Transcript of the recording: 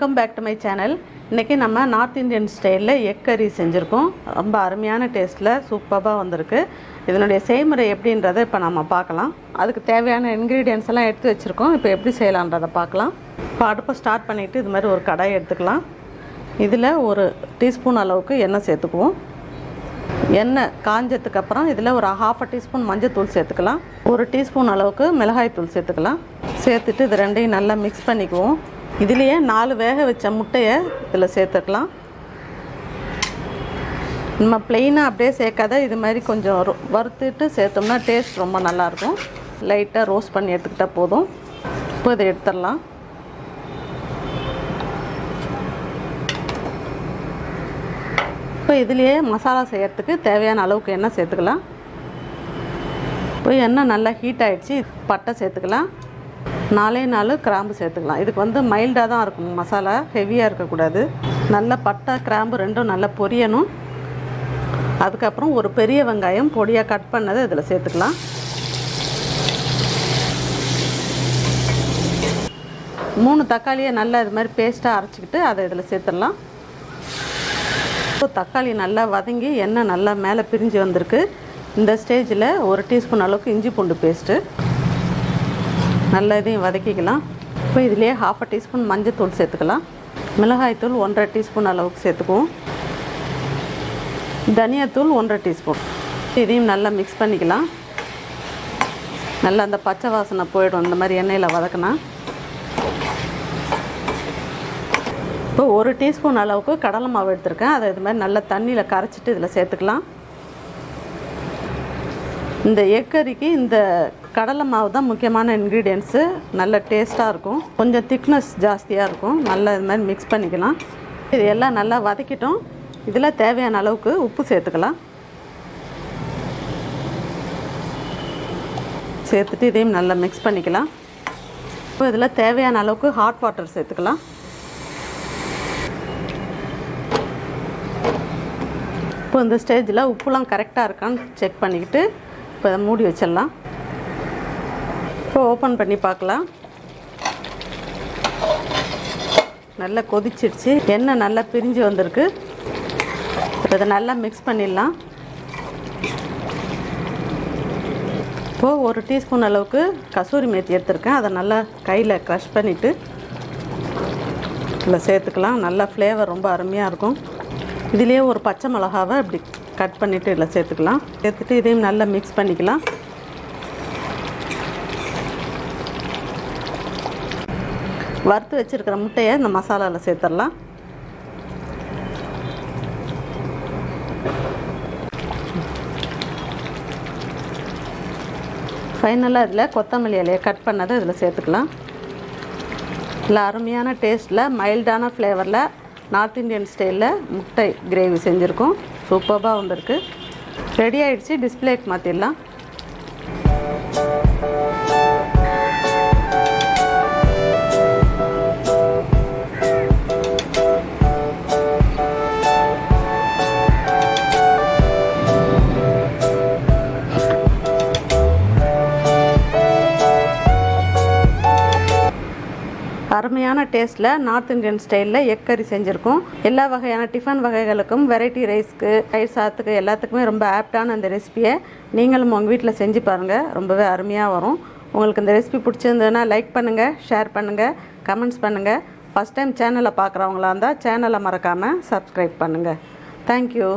Welcome back to my channel. இன்றைக்கி நம்ம north Indian ஸ்டைலில் எக் கறி செஞ்சுருக்கோம். ரொம்ப அருமையான டேஸ்ட்டில் சூப்பராக வந்திருக்கு. இதனுடைய செய்முறை எப்படின்றத இப்போ நம்ம பார்க்கலாம். அதுக்கு தேவையான இன்க்ரீடியன்ஸ் எல்லாம் எடுத்து வச்சுருக்கோம். இப்போ எப்படி செய்யலான்றதை பார்க்கலாம். இப்போ அடுப்பை ஸ்டார்ட் பண்ணிவிட்டு இது மாதிரி ஒரு கடாய் எடுத்துக்கலாம். இதில் ஒரு டீஸ்பூன் அளவுக்கு எண்ணெய் சேர்த்துக்குவோம். எண்ணெய் காஞ்சதுக்கப்புறம் இதில் ஒரு ½ டீஸ்பூன் மஞ்சள் தூள் சேர்த்துக்கலாம். ஒரு டீஸ்பூன் அளவுக்கு மிளகாய் தூள் சேர்த்துக்கலாம். சேர்த்துட்டு இது ரெண்டையும் நல்லா மிக்ஸ் பண்ணிக்குவோம். இதுலேயே 4 வேக வச்ச முட்டையை இதில் சேர்த்துக்கலாம். நம்ம ப்ளெயினாக அப்படியே சேர்க்காத இது மாதிரி கொஞ்சம் வறுத்துட்டு சேர்த்தோம்னா டேஸ்ட் ரொம்ப நல்லாயிருக்கும். லைட்டாக ரோஸ்ட் பண்ணி எடுத்துக்கிட்டால் போதும். இப்போ இதை எடுத்துடலாம். இப்போ இதுலேயே மசாலா செய்கிறதுக்கு தேவையான அளவுக்கு எண்ணெய் சேர்த்துக்கலாம். இப்போ எண்ணெய் நல்லா ஹீட் ஆகிடுச்சு. பட்டை சேர்த்துக்கலாம். 4 கிராம்பு சேர்த்துக்கலாம். இதுக்கு மைல்டாக தான் இருக்கும், மசாலா ஹெவியாக இருக்கக்கூடாது. நல்ல பட்டை கிராம்பு ரெண்டும் நல்லா பொரியணும். அதுக்கப்புறம் ஒரு பெரிய வெங்காயம் பொடியாக கட் பண்ணதை இதில் சேர்த்துக்கலாம். 3 தக்காளியை நல்லா இது மாதிரி பேஸ்ட்டாக அரைச்சிக்கிட்டு அதை இதில் சேர்த்துடலாம். இப்போ தக்காளி நல்லா வதங்கி எண்ணெய் நல்லா மேலே பிரிஞ்சு வந்திருக்கு. இந்த ஸ்டேஜில் ஒரு டீஸ்பூன் அளவுக்கு இஞ்சி பூண்டு பேஸ்ட்டு நல்லா இதையும் வதக்கிக்கலாம். இப்போ இதிலே ½ டீஸ்பூன் மஞ்சள் தூள் சேர்த்துக்கலாம். மிளகாய்த்தூள் 1½ டீஸ்பூன் அளவுக்கு சேர்த்துக்குவோம். தனியாத்தூள் 1½ டீஸ்பூன். இதையும் நல்லா மிக்ஸ் பண்ணிக்கலாம். நல்லா அந்த பச்சை வாசனை போயிடும் இந்த மாதிரி எண்ணெயில் வதக்கினா. இப்போ 1 டீஸ்பூன் அளவுக்கு கடலை மாவு எடுத்திருக்கேன். அதை இது மாதிரி நல்லா தண்ணியில் கரைச்சிட்டு இதில் சேர்த்துக்கலாம். இந்த எக் கறிக்கு இந்த கடலை மாவு தான் முக்கியமான இன்க்ரீடியன்ஸு. நல்ல டேஸ்ட்டாக இருக்கும். கொஞ்சம் திக்னஸ் ஜாஸ்தியாக இருக்கும். நல்லா இது மாதிரி மிக்ஸ் பண்ணிக்கலாம். இது எல்லாம் நல்லா வதக்கிட்டோம். இதில் தேவையான அளவுக்கு உப்பு சேர்த்துக்கலாம். சேர்த்துட்டு இதையும் நல்லா மிக்ஸ் பண்ணிக்கலாம். இப்போ இதில் தேவையான அளவுக்கு ஹாட் வாட்டர் சேர்த்துக்கலாம். இப்போ இந்த ஸ்டேஜில் உப்புலாம் கரெக்டாக இருக்கான்னு செக் பண்ணிக்கிட்டு இப்போ இதை மூடி வச்சிடலாம். இப்போ ஓப்பன் பண்ணி பார்க்கலாம். நல்லா கொதிச்சிடுச்சு. எண்ணெய் நல்லா பிரிஞ்சு வந்திருக்கு. இதை நல்லா மிக்ஸ் பண்ணிடலாம். இப்போது ஒரு டீஸ்பூன் அளவுக்கு கசூரி மேத்தி எடுத்திருக்கேன். அதை நல்லா கையில் க்ரஷ் பண்ணிவிட்டு இதில் சேர்த்துக்கலாம். நல்லா ஃப்ளேவர் ரொம்ப அருமையாக இருக்கும். இதிலே ஒரு பச்சை மிளகாவை இப்படி கட் பண்ணிவிட்டு இதில் சேர்த்துக்கலாம். சேர்த்துட்டு இதையும் நல்லா மிக்ஸ் பண்ணிக்கலாம். வறுத்து வச்சுருக்கிற முட்டையை இந்த மசாலாவில் சேர்த்துடலாம். ஃபைனலாக இதில் கொத்தமல்லி இலையை கட் பண்ணதை இதில் சேர்த்துக்கலாம். இல்லை அருமையான டேஸ்ட்டில் மைல்டான ஃப்ளேவரில் நார்த் இந்தியன் ஸ்டைலில் முட்டை கிரேவி செஞ்சுருக்கோம். சூப்பராக வந்திருக்கு. ரெடி ஆகிடுச்சு. டிஸ்பிளேக்கு மாற்றிடலாம். அருமையான டேஸ்ட்டில் நார்த் இந்தியன் ஸ்டைலில் எக் கறி செஞ்சுருக்கோம். எல்லா வகையான டிஃபன் வகைகளுக்கும், வெரைட்டி ரைஸ்க்கு, தயிர் சாதத்துக்கு எல்லாத்துக்குமே ரொம்ப ஆப்டான அந்த ரெசிபியை நீங்களும் உங்கள் வீட்டில் செஞ்சு பாருங்கள். ரொம்பவே அருமையாக வரும். உங்களுக்கு இந்த ரெசிபி பிடிச்சிருந்ததுன்னா லைக் பண்ணுங்கள், ஷேர் பண்ணுங்கள், கமெண்ட்ஸ் பண்ணுங்கள். ஃபஸ்ட் டைம் சேனலை பார்க்குறவங்களா இருந்தால் சேனலை மறக்காமல் சப்ஸ்கிரைப் பண்ணுங்கள். தேங்க்யூ.